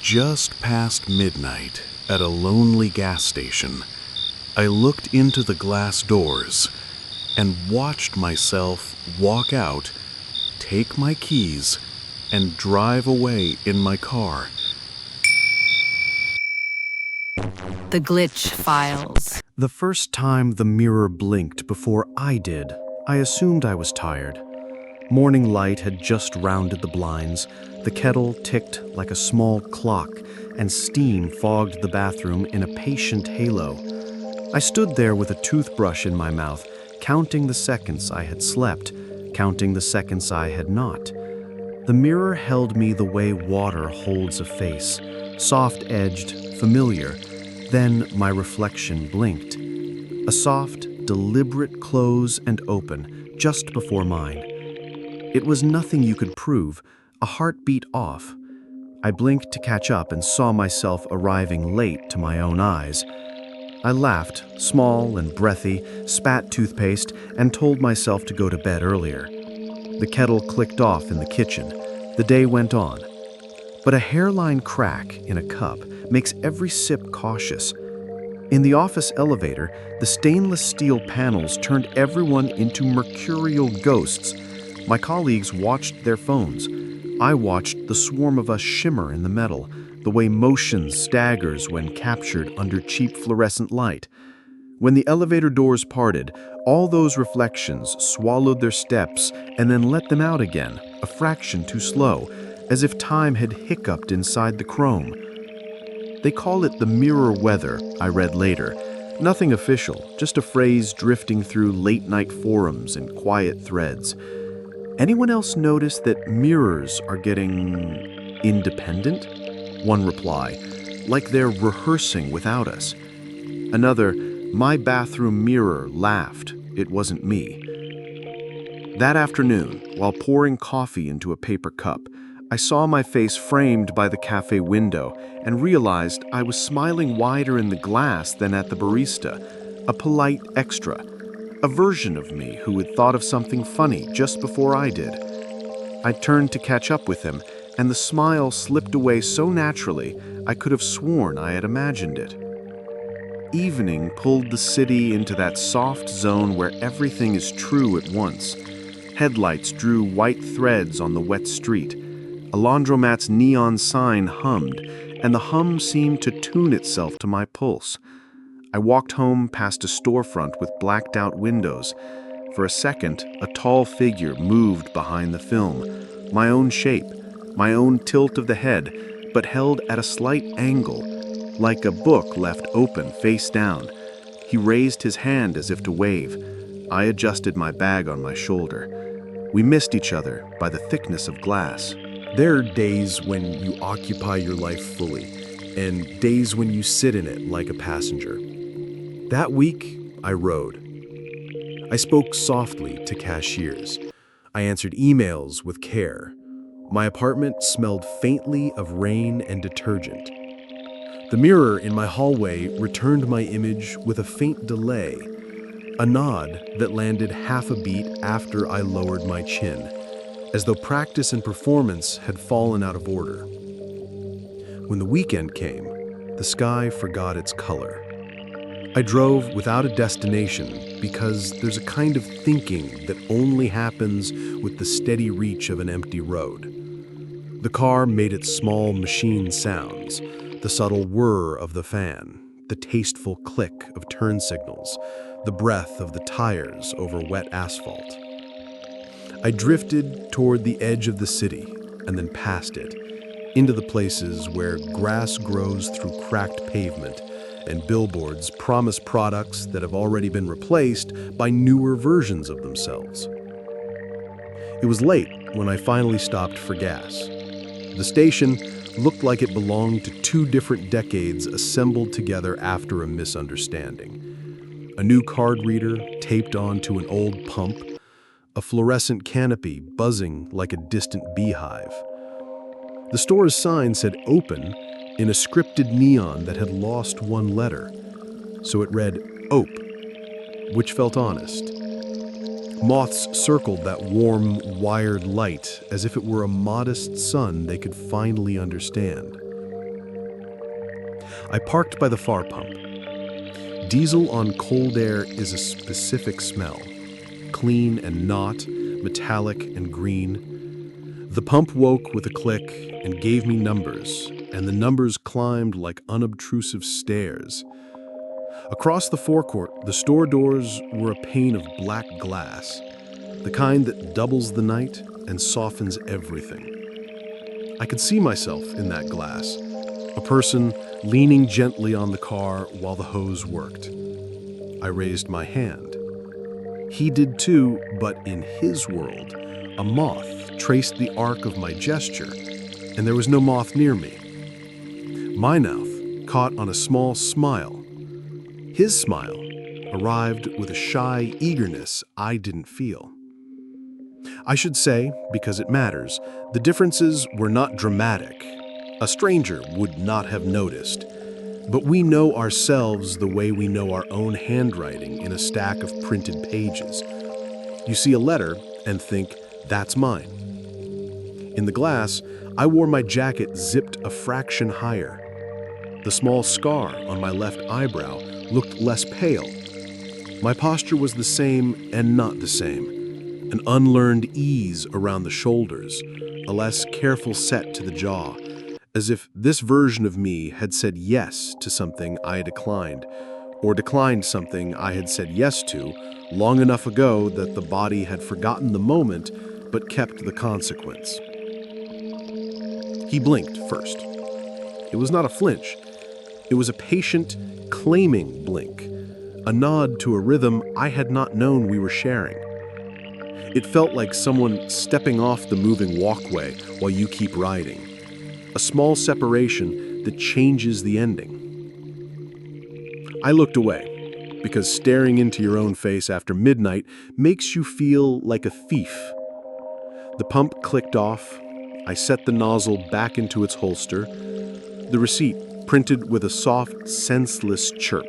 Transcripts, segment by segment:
just past midnight at a lonely gas station. I looked into the glass doors and watched myself walk out, take my keys, and drive away in my car. The Glitch Files. The first time the mirror blinked before I did, I assumed I was tired. Morning light had just rounded the blinds, the kettle ticked like a small clock, and steam fogged the bathroom in a patient halo. I stood there with a toothbrush in my mouth, counting the seconds I had slept, counting the seconds I had not. The mirror held me the way water holds a face, soft-edged, familiar. Then my reflection blinked. A soft, deliberate close and open, just before mine. It was nothing you could prove, a heartbeat off. I blinked to catch up and saw myself arriving late to my own eyes. I laughed, small and breathy, spat toothpaste, and told myself to go to bed earlier. The kettle clicked off in the kitchen. The day went on. But a hairline crack in a cup makes every sip cautious. In the office elevator, the stainless steel panels turned everyone into mercurial ghosts. My colleagues watched their phones. I watched the swarm of us shimmer in the metal, the way motion staggers when captured under cheap fluorescent light. When the elevator doors parted, all those reflections swallowed their steps and then let them out again, a fraction too slow, as if time had hiccuped inside the chrome. They call it the mirror weather, I read later. Nothing official, just a phrase drifting through late-night forums and quiet threads. Anyone else notice that mirrors are getting independent? One reply, like they're rehearsing without us. Another, my bathroom mirror laughed. It wasn't me. That afternoon, while pouring coffee into a paper cup, I saw my face framed by the cafe window and realized I was smiling wider in the glass than at the barista, a polite extra, a version of me who had thought of something funny just before I did. I turned to catch up with him, and the smile slipped away so naturally I could have sworn I had imagined it. Evening pulled the city into that soft zone where everything is true at once. Headlights drew white threads on the wet street. A laundromat's neon sign hummed, and the hum seemed to tune itself to my pulse. I walked home past a storefront with blacked-out windows. For a second, a tall figure moved behind the film, my own shape, my own tilt of the head, but held at a slight angle, like a book left open face down. He raised his hand as if to wave. I adjusted my bag on my shoulder. We missed each other by the thickness of glass. There are days when you occupy your life fully, and days when you sit in it like a passenger. That week, I rode. I spoke softly to cashiers. I answered emails with care. My apartment smelled faintly of rain and detergent. The mirror in my hallway returned my image with a faint delay, a nod that landed half a beat after I lowered my chin, as though practice and performance had fallen out of order. When the weekend came, the sky forgot its color. I drove without a destination because there's a kind of thinking that only happens with the steady reach of an empty road. The car made its small machine sounds, the subtle whir of the fan, the tasteful click of turn signals, the breath of the tires over wet asphalt. I drifted toward the edge of the city and then past it, into the places where grass grows through cracked pavement and billboards promise products that have already been replaced by newer versions of themselves. It was late when I finally stopped for gas. The station looked like it belonged to two different decades assembled together after a misunderstanding. A new card reader taped onto an old pump, a fluorescent canopy buzzing like a distant beehive. The store's sign said open in a scripted neon that had lost one letter, so it read OPE, which felt honest. Moths circled that warm, wired light as if it were a modest sun they could finally understand. I parked by the far pump. Diesel on cold air is a specific smell. Clean and not, metallic and green. The pump woke with a click and gave me numbers, and the numbers climbed like unobtrusive stairs. Across the forecourt, the store doors were a pane of black glass, the kind that doubles the night and softens everything. I could see myself in that glass, a person leaning gently on the car while the hose worked. I raised my hand. He did too, but in his world, a moth traced the arc of my gesture, and there was no moth near me. My mouth caught on a small smile. His smile arrived with a shy eagerness I didn't feel. I should say, because it matters, the differences were not dramatic. A stranger would not have noticed. But we know ourselves the way we know our own handwriting in a stack of printed pages. You see a letter and think, that's mine. In the glass, I wore my jacket zipped a fraction higher. The small scar on my left eyebrow looked less pale. My posture was the same and not the same. An unlearned ease around the shoulders, a less careful set to the jaw, as if this version of me had said yes to something I had declined, or declined something I had said yes to long enough ago that the body had forgotten the moment but kept the consequence. He blinked first. It was not a flinch. It was a patient, claiming blink, a nod to a rhythm I had not known we were sharing. It felt like someone stepping off the moving walkway while you keep riding. A small separation that changes the ending. I looked away, because staring into your own face after midnight makes you feel like a thief. The pump clicked off. I set the nozzle back into its holster. The receipt printed with a soft, senseless chirp.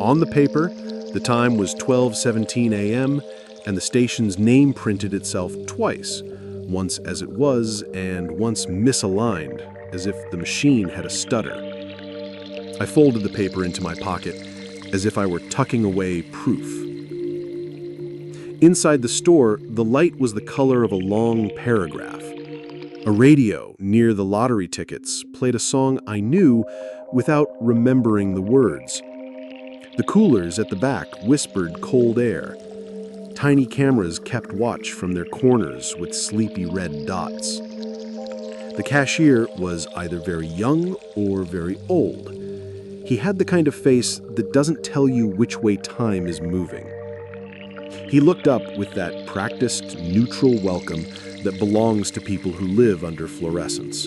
On the paper, the time was 12:17 a.m., and the station's name printed itself twice, once as it was and once misaligned, as if the machine had a stutter. I folded the paper into my pocket, as if I were tucking away proof. Inside the store, the light was the color of a long paragraph. A radio near the lottery tickets played a song I knew without remembering the words. The coolers at the back whispered cold air. Tiny cameras kept watch from their corners with sleepy red dots. The cashier was either very young or very old. He had the kind of face that doesn't tell you which way time is moving. He looked up with that practiced, neutral welcome that belongs to people who live under fluorescence.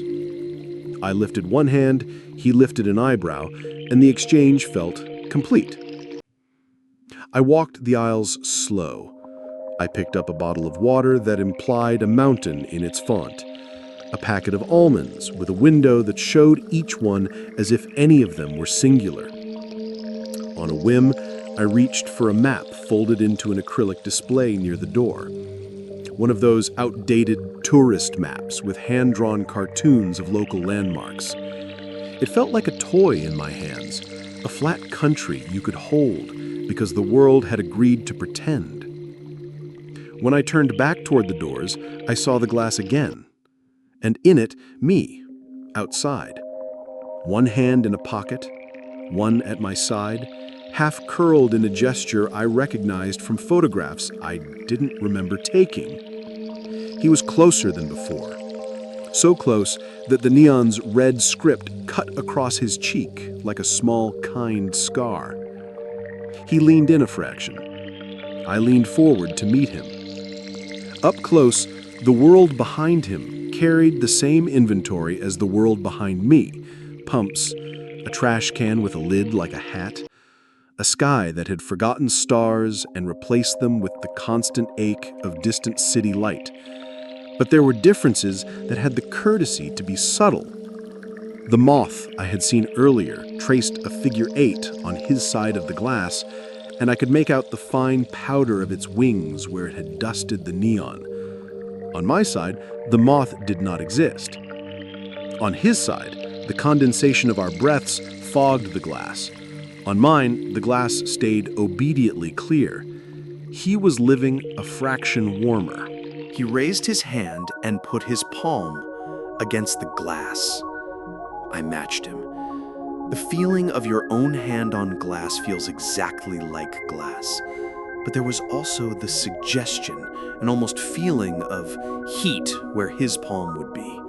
I lifted one hand, he lifted an eyebrow, and the exchange felt complete. I walked the aisles slow. I picked up a bottle of water that implied a mountain in its font, a packet of almonds with a window that showed each one as if any of them were singular. On a whim, I reached for a map folded into an acrylic display near the door, one of those outdated tourist maps with hand-drawn cartoons of local landmarks. It felt like a toy in my hands, a flat country you could hold because the world had agreed to pretend. When I turned back toward the doors, I saw the glass again, and in it, me, outside. One hand in a pocket, one at my side, half curled in a gesture I recognized from photographs I didn't remember taking. He was closer than before, so close that the neon's red script cut across his cheek like a small, kind scar. He leaned in a fraction. I leaned forward to meet him. Up close, the world behind him carried the same inventory as the world behind me. Pumps, a trash can with a lid like a hat, a sky that had forgotten stars and replaced them with the constant ache of distant city light. But there were differences that had the courtesy to be subtle. The moth I had seen earlier traced a figure 8 on his side of the glass, and I could make out the fine powder of its wings where it had dusted the neon. On my side, the moth did not exist. On his side, The condensation of our breaths fogged the glass. On mine, the glass stayed obediently clear. He was living a fraction warmer. He raised his hand and put his palm against the glass. I matched him. The feeling of your own hand on glass feels exactly like glass. But there was also the suggestion, an almost feeling of heat where his palm would be.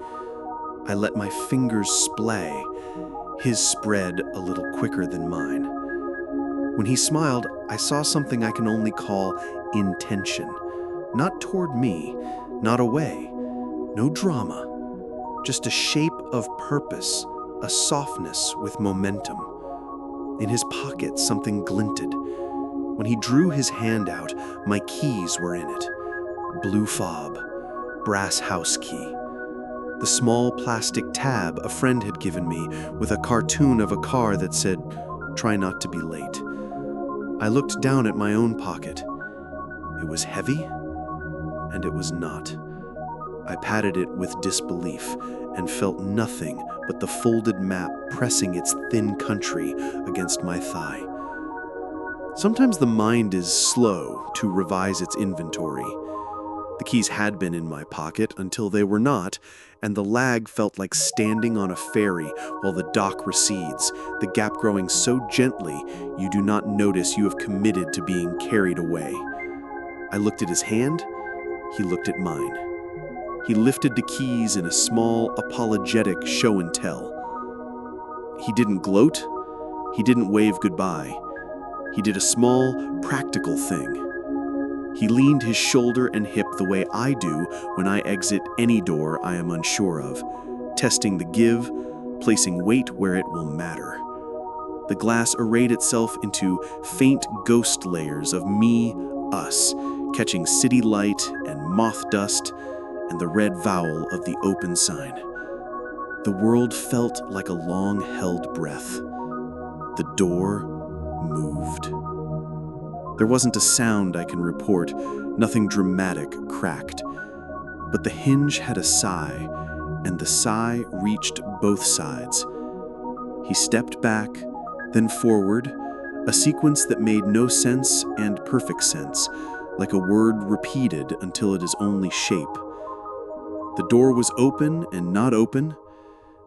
I let my fingers splay. His spread a little quicker than mine. When he smiled, I saw something I can only call intention. Not toward me, not away, no drama. Just a shape of purpose, a softness with momentum. In his pocket, something glinted. When he drew his hand out, my keys were in it. Blue fob, brass house key. The small plastic tab a friend had given me with a cartoon of a car that said, "Try not to be late." I looked down at my own pocket. It was heavy, and it was not. I patted it with disbelief and felt nothing but the folded map pressing its thin country against my thigh. Sometimes the mind is slow to revise its inventory. The keys had been in my pocket until they were not, and the lag felt like standing on a ferry while the dock recedes, the gap growing so gently you do not notice you have committed to being carried away. I looked at his hand, he looked at mine. He lifted the keys in a small, apologetic show and tell. He didn't gloat, he didn't wave goodbye. He did a small, practical thing. He leaned his shoulder and hip the way I do when I exit any door I am unsure of, testing the give, placing weight where it will matter. The glass arrayed itself into faint ghost layers of me, us, catching city light and moth dust and the red vowel of the open sign. The world felt like a long-held breath. The door moved. There wasn't a sound I can report, nothing dramatic cracked. But the hinge had a sigh, and the sigh reached both sides. He stepped back, then forward, a sequence that made no sense and perfect sense, like a word repeated until it is only shape. The door was open and not open.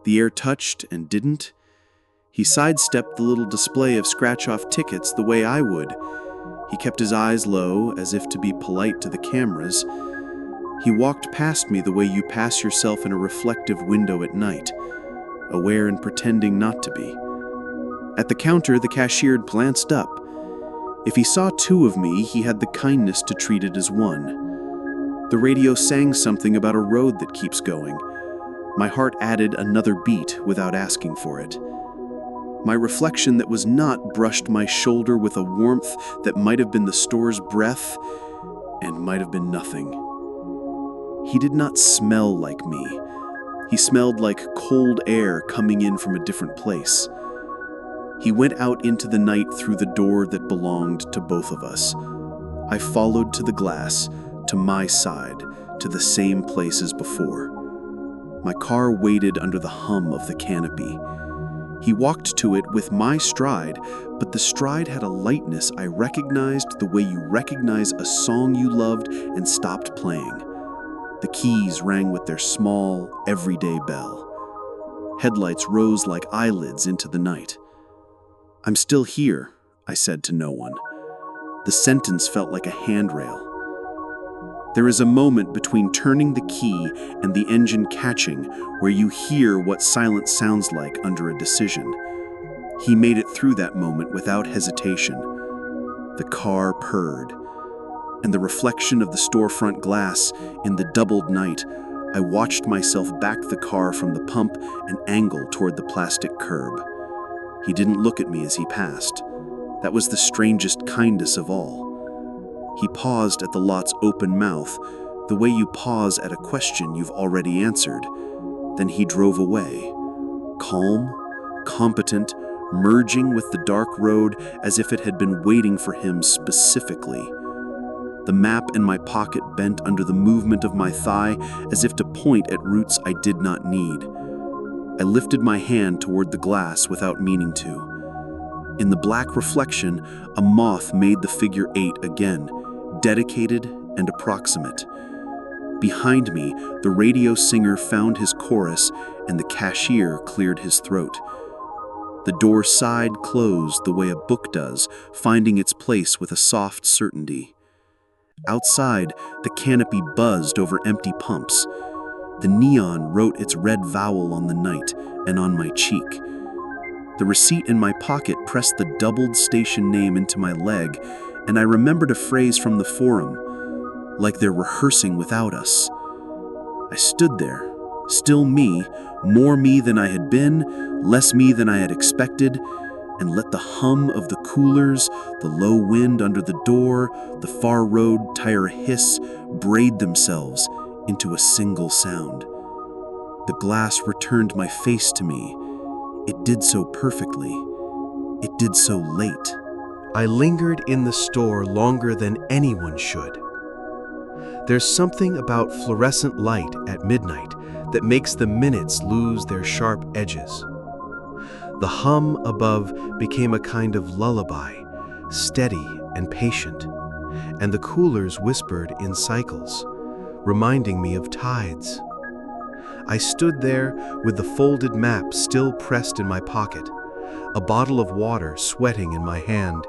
The air touched and didn't. He sidestepped the little display of scratch-off tickets the way I would. He kept his eyes low, as if to be polite to the cameras. He walked past me the way you pass yourself in a reflective window at night, aware and pretending not to be. At the counter, the cashier glanced up. If he saw two of me, he had the kindness to treat it as one. The radio sang something about a road that keeps going. My heart added another beat without asking for it. My reflection that was not brushed my shoulder with a warmth that might have been the store's breath and might have been nothing. He did not smell like me. He smelled like cold air coming in from a different place. He went out into the night through the door that belonged to both of us. I followed to the glass, to my side, to the same place as before. My car waited under the hum of the canopy. He walked to it with my stride, but the stride had a lightness I recognized the way you recognize a song you loved and stopped playing. The keys rang with their small, everyday bell. Headlights rose like eyelids into the night. "I'm still here," I said to no one. The sentence felt like a handrail. There is a moment between turning the key and the engine catching where you hear what silence sounds like under a decision. He made it through that moment without hesitation. The car purred, and the reflection of the storefront glass in the doubled night, I watched myself back the car from the pump and angle toward the plastic curb. He didn't look at me as he passed. That was the strangest kindness of all. He paused at the lot's open mouth, the way you pause at a question you've already answered. Then he drove away, calm, competent, merging with the dark road as if it had been waiting for him specifically. The map in my pocket bent under the movement of my thigh as if to point at routes I did not need. I lifted my hand toward the glass without meaning to. In the black reflection, a moth made the figure 8 again, dedicated and approximate. Behind me, the radio singer found his chorus and the cashier cleared his throat. The door side closed the way a book does, finding its place with a soft certainty. Outside, the canopy buzzed over empty pumps. The neon wrote its red vowel on the night and on my cheek. The receipt in my pocket pressed the doubled station name into my leg, and I remembered a phrase from the forum, like they're rehearsing without us. I stood there, still me, more me than I had been, less me than I had expected, and let the hum of the coolers, the low wind under the door, the far road tire hiss braid themselves into a single sound. The glass returned my face to me. It did so perfectly. It did so late. I lingered in the store longer than anyone should. There's something about fluorescent light at midnight that makes the minutes lose their sharp edges. The hum above became a kind of lullaby, steady and patient, and the coolers whispered in cycles, reminding me of tides. I stood there with the folded map still pressed in my pocket, a bottle of water sweating in my hand,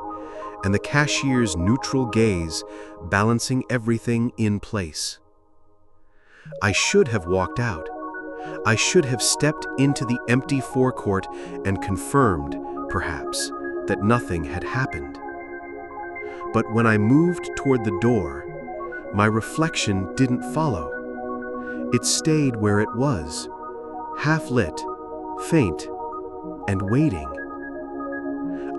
and the cashier's neutral gaze balancing everything in place. I should have walked out. I should have stepped into the empty forecourt and confirmed, perhaps, that nothing had happened. But when I moved toward the door, my reflection didn't follow. It stayed where it was, half-lit, faint, and waiting.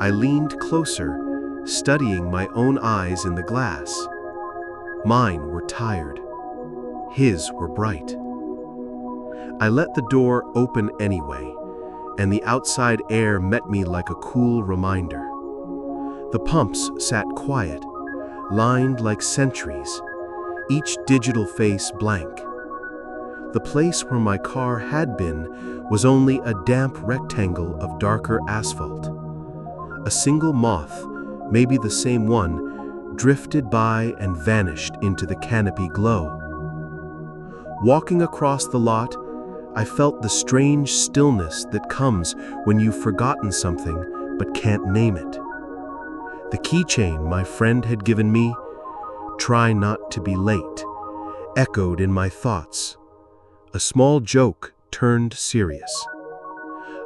I leaned closer, studying my own eyes in the glass. Mine were tired. His were bright. I let the door open anyway, and the outside air met me like a cool reminder. The pumps sat quiet, lined like sentries, each digital face blank. The place where my car had been was only a damp rectangle of darker asphalt. A single moth, maybe the same one, drifted by and vanished into the canopy glow. Walking across the lot, I felt the strange stillness that comes when you've forgotten something but can't name it. The keychain my friend had given me, "Try not to be late," echoed in my thoughts. A small joke turned serious.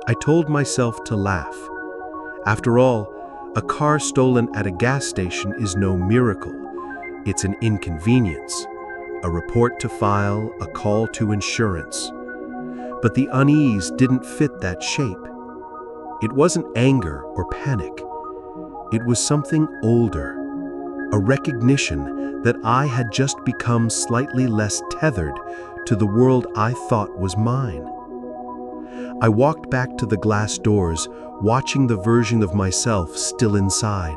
I told myself to laugh. After all, a car stolen at a gas station is no miracle. It's an inconvenience, a report to file, a call to insurance. But the unease didn't fit that shape. It wasn't anger or panic. It was something older, a recognition that I had just become slightly less tethered to the world I thought was mine. I walked back to the glass doors, watching the version of myself still inside.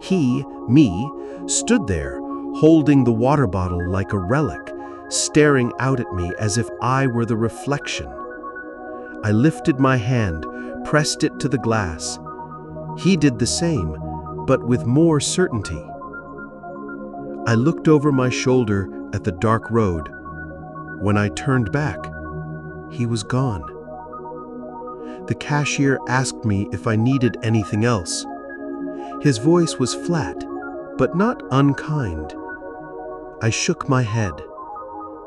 He, me, stood there, holding the water bottle like a relic, staring out at me as if I were the reflection. I lifted my hand, pressed it to the glass. He did the same, but with more certainty. I looked over my shoulder at the dark road. When I turned back, he was gone. The cashier asked me if I needed anything else. His voice was flat, but not unkind. I shook my head.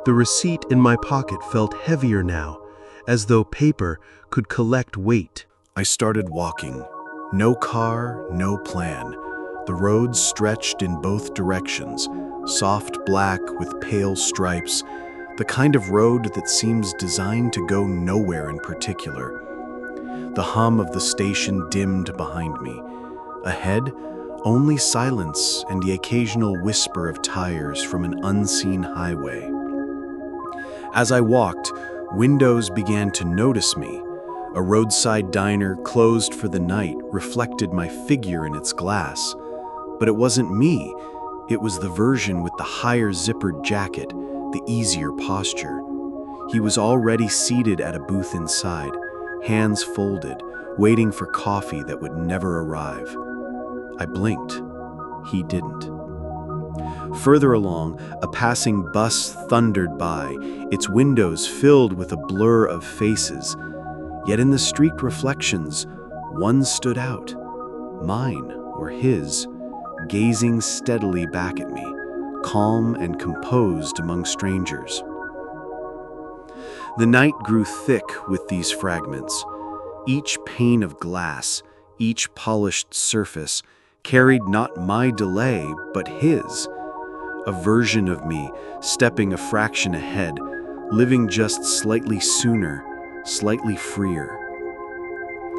The receipt in my pocket felt heavier now, as though paper could collect weight. I started walking. No car, no plan. The road stretched in both directions, soft black with pale stripes, the kind of road that seems designed to go nowhere in particular. The hum of the station dimmed behind me. Ahead, only silence and the occasional whisper of tires from an unseen highway. As I walked, windows began to notice me. A roadside diner closed for the night reflected my figure in its glass. But it wasn't me. It was the version with the higher zippered jacket, the easier posture. He was already seated at a booth inside, hands folded, waiting for coffee that would never arrive. I blinked. He didn't. Further along, a passing bus thundered by, its windows filled with a blur of faces. Yet in the streaked reflections, one stood out, mine or his, gazing steadily back at me, calm and composed among strangers. The night grew thick with these fragments. Each pane of glass, each polished surface, carried not my delay, but his. A version of me, stepping a fraction ahead, living just slightly sooner, slightly freer.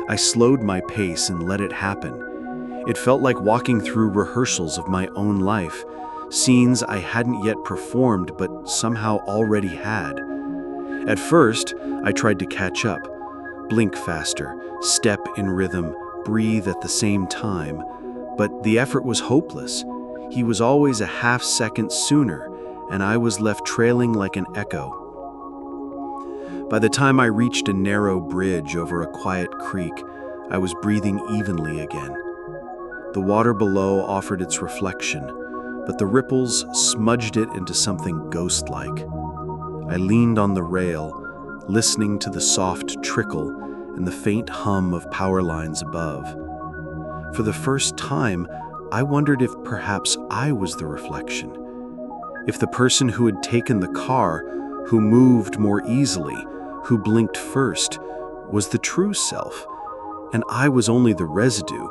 I slowed my pace and let it happen. It felt like walking through rehearsals of my own life, scenes I hadn't yet performed but somehow already had. At first, I tried to catch up, blink faster, step in rhythm, breathe at the same time, but the effort was hopeless. He was always a half-second sooner, and I was left trailing like an echo. By the time I reached a narrow bridge over a quiet creek, I was breathing evenly again. The water below offered its reflection, but the ripples smudged it into something ghost-like. I leaned on the rail, listening to the soft trickle and the faint hum of power lines above. For the first time, I wondered if perhaps I was the reflection. If the person who had taken the car, who moved more easily, who blinked first, was the true self, and I was only the residue,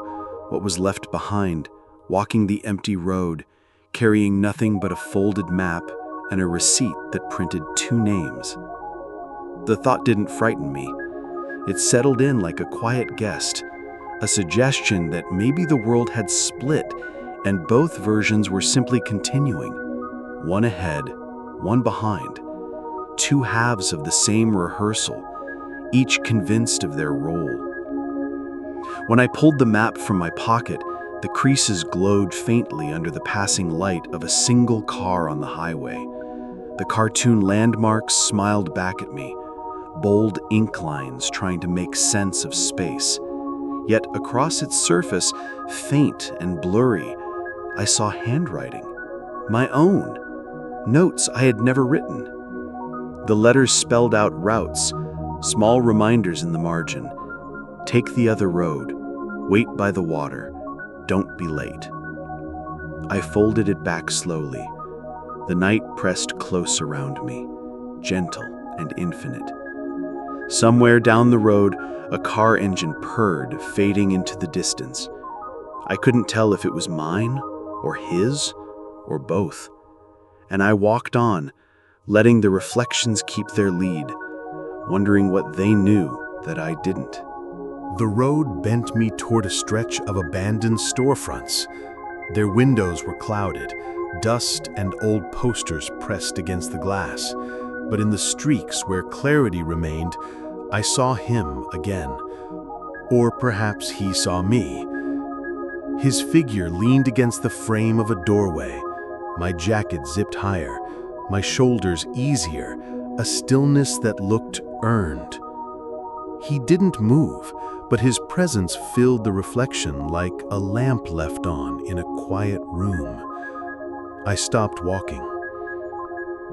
what was left behind, walking the empty road, carrying nothing but a folded map and a receipt that printed 2 names. The thought didn't frighten me. It settled in like a quiet guest, a suggestion that maybe the world had split and both versions were simply continuing, one ahead, one behind, 2 halves of the same rehearsal, each convinced of their role. When I pulled the map from my pocket, the creases glowed faintly under the passing light of a single car on the highway. The cartoon landmarks smiled back at me, bold ink lines trying to make sense of space. Yet across its surface, faint and blurry, I saw handwriting. My own. Notes I had never written. The letters spelled out routes, small reminders in the margin. Take the other road. Wait by the water. Don't be late. I folded it back slowly. The night pressed close around me, gentle and infinite. Somewhere down the road, a car engine purred, fading into the distance. I couldn't tell if it was mine, or his, or both. And I walked on, letting the reflections keep their lead, wondering what they knew that I didn't. The road bent me toward a stretch of abandoned storefronts. Their windows were clouded, dust and old posters pressed against the glass. But in the streaks where clarity remained, I saw him again. Or perhaps he saw me. His figure leaned against the frame of a doorway, my jacket zipped higher, my shoulders easier, a stillness that looked earned. He didn't move, but his presence filled the reflection like a lamp left on in a quiet room. I stopped walking.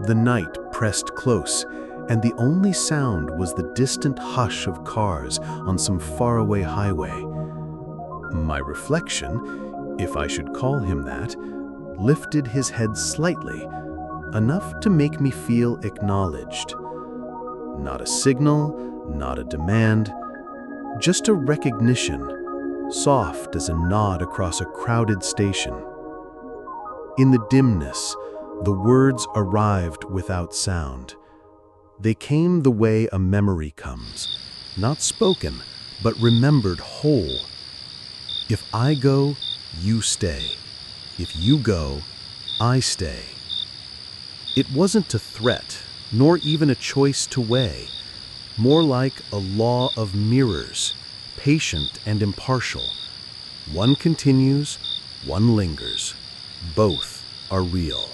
The night pressed close, and the only sound was the distant hush of cars on some faraway highway. My reflection, if I should call him that, lifted his head slightly, enough to make me feel acknowledged. Not a signal, not a demand, just a recognition, soft as a nod across a crowded station. In the dimness, the words arrived without sound. They came the way a memory comes, not spoken, but remembered whole. If I go, you stay. If you go, I stay. It wasn't a threat, nor even a choice to weigh, more like a law of mirrors, patient and impartial. One continues, one lingers. Both are real.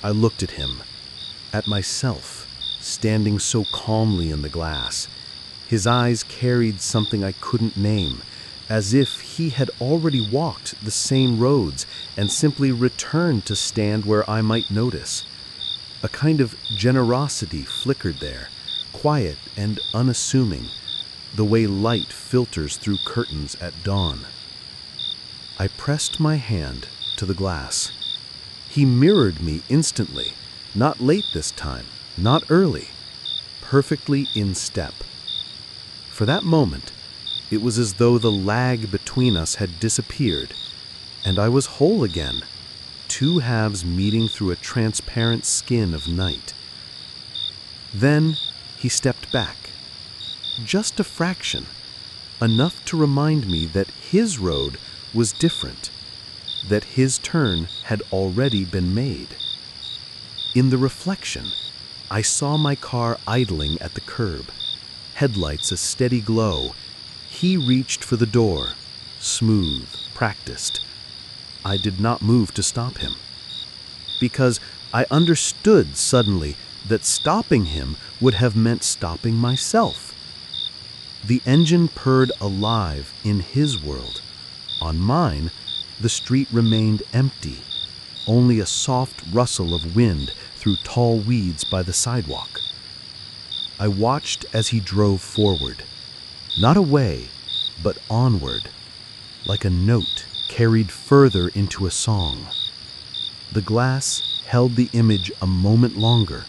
I looked at him, at myself, standing so calmly in the glass. His eyes carried something I couldn't name, as if he had already walked the same roads and simply returned to stand where I might notice. A kind of generosity flickered there, quiet and unassuming, the way light filters through curtains at dawn. I pressed my hand to the glass. He mirrored me instantly, not late this time, not early, perfectly in step. For that moment, it was as though the lag between us had disappeared, and I was whole again, two halves meeting through a transparent skin of night. Then he stepped back, just a fraction, enough to remind me that his road was different, that his turn had already been made. In the reflection, I saw my car idling at the curb, headlights a steady glow. He reached for the door, smooth, practiced. I did not move to stop him, because I understood suddenly that stopping him would have meant stopping myself. The engine purred alive in his world. On mine, the street remained empty, only a soft rustle of wind through tall weeds by the sidewalk. I watched as he drove forward, not away, but onward, like a note carried further into a song. The glass held the image a moment longer,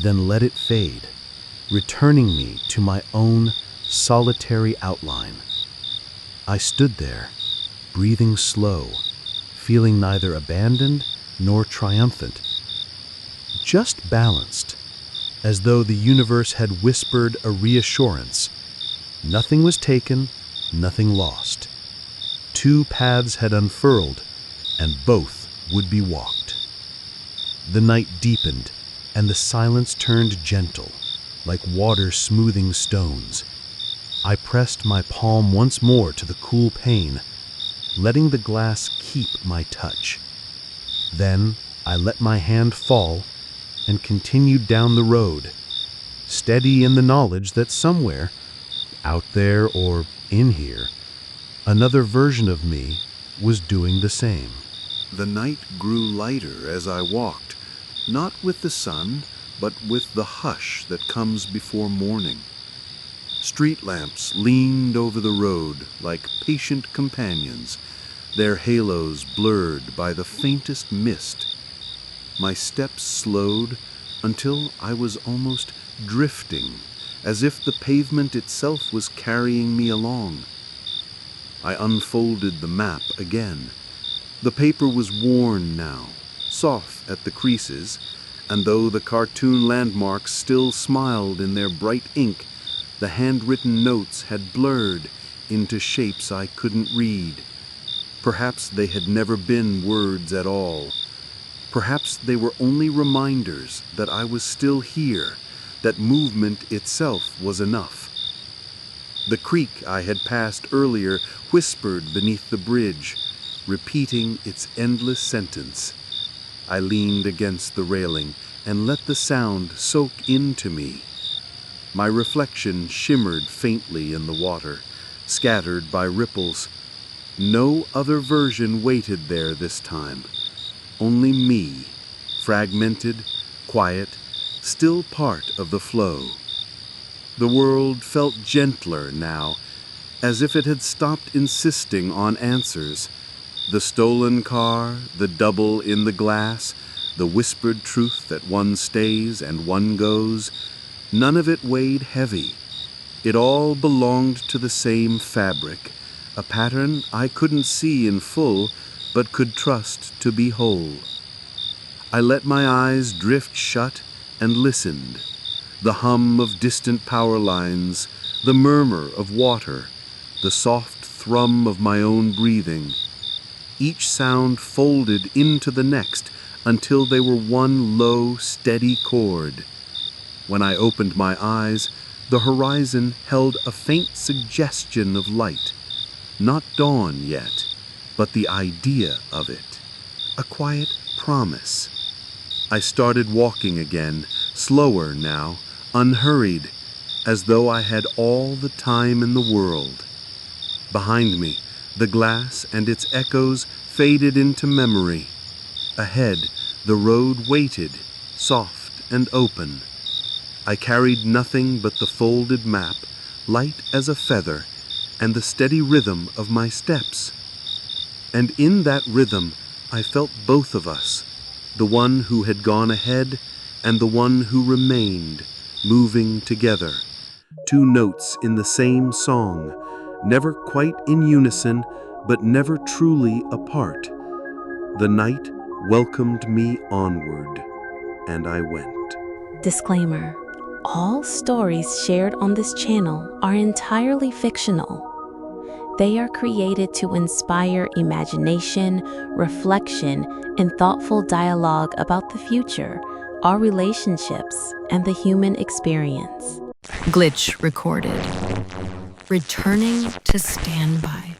then let it fade, returning me to my own solitary outline. I stood there, breathing slow, feeling neither abandoned nor triumphant, just balanced, as though the universe had whispered a reassurance. Nothing was taken, nothing lost. Two paths had unfurled, and both would be walked. The night deepened, and the silence turned gentle, like water smoothing stones. I pressed my palm once more to the cool pane, letting the glass keep my touch. Then I let my hand fall and continued down the road, steady in the knowledge that somewhere, out there or in here, another version of me was doing the same. The night grew lighter as I walked, not with the sun, but with the hush that comes before morning. Street lamps leaned over the road like patient companions, their halos blurred by the faintest mist. My steps slowed until I was almost drifting, as if the pavement itself was carrying me along. I unfolded the map again. The paper was worn now, soft at the creases, and though the cartoon landmarks still smiled in their bright ink, the handwritten notes had blurred into shapes I couldn't read. Perhaps they had never been words at all. Perhaps they were only reminders that I was still here, that movement itself was enough. The creek I had passed earlier whispered beneath the bridge, repeating its endless sentence. I leaned against the railing and let the sound soak into me. My reflection shimmered faintly in the water, scattered by ripples. No other version waited there this time. Only me, fragmented, quiet, still part of the flow. The world felt gentler now, as if it had stopped insisting on answers. The stolen car, the double in the glass, the whispered truth that one stays and one goes, none of it weighed heavy. It all belonged to the same fabric, a pattern I couldn't see in full, but could trust to be whole. I let my eyes drift shut and listened. The hum of distant power lines, the murmur of water, the soft thrum of my own breathing. Each sound folded into the next until they were one low, steady chord. When I opened my eyes, the horizon held a faint suggestion of light. Not dawn yet, but the idea of it. A quiet promise. I started walking again, slower now, unhurried, as though I had all the time in the world. Behind me, the glass and its echoes faded into memory. Ahead, the road waited, soft and open. I carried nothing but the folded map, light as a feather, and the steady rhythm of my steps. And in that rhythm, I felt both of us, the one who had gone ahead and the one who remained, moving together. Two notes in the same song, never quite in unison, but never truly apart. The night welcomed me onward, and I went. Disclaimer: all stories shared on this channel are entirely fictional. They are created to inspire imagination, reflection, and thoughtful dialogue about the future, our relationships, and the human experience. Glitch recorded. Returning to standby.